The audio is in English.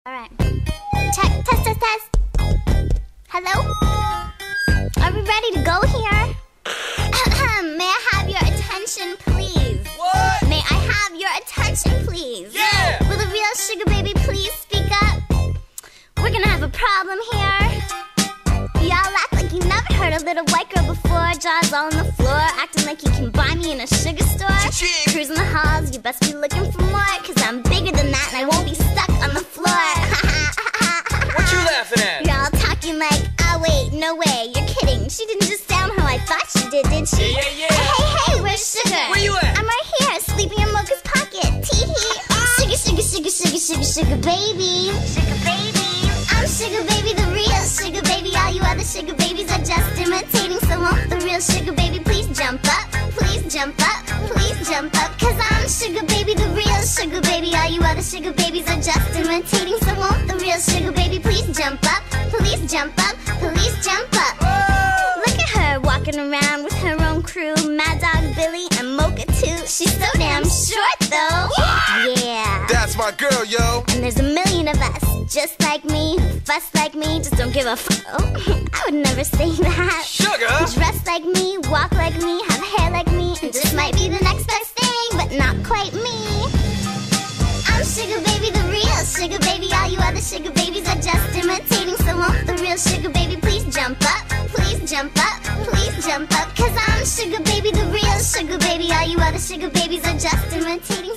Alright. Check, test. Hello? Are we ready to go here? May I have your attention, please? What? May I have your attention, please? Yeah! Will the real sugar baby please speak up? We're gonna have a problem here. Y'all act like you never heard a little white girl before. Jaws all on the floor, acting like you can buy me in a sugar store. Cha-ching! Cruising the halls, you best be looking for more, cause I'm bigger than that and I won't be stuck on the floor. What you laughing at? You're all talking like, oh wait, no way, you're kidding. She didn't just sound how I thought she did she? Yeah. Hey, where's Sugar? Where you at? I'm right here, sleeping in Mocha's pocket. Tee-hee. Sugar baby. Sugar baby. I'm Sugar baby, the real Sugar baby. All you other sugar babies are just imitating. So won't the real Sugar baby please jump up? Please jump up, please jump up. Cause I'm Sugar baby, the real Sugar baby. All you other sugar babies are just imitating. So won't the real Sugar baby please jump up? Please jump up, please jump up. Look at her walking around with her own crew. Mad Dog Billy and Mocha too. She's so damn short though. Yeah. That's my girl, yo. And there's a million of us just like me, who fuss like me, just don't give a I would never say that. Sugar! Dress like me, walk like me, have hair like me, and just might be the next best thing, but not quite me. I'm Sugar baby, the real Sugar baby. All you other sugar babies are just imitating. So won't the real Sugar baby please jump up? Please jump up, please jump up. Cause I'm Sugar baby, the real Sugar baby. All you other sugar babies are just imitating.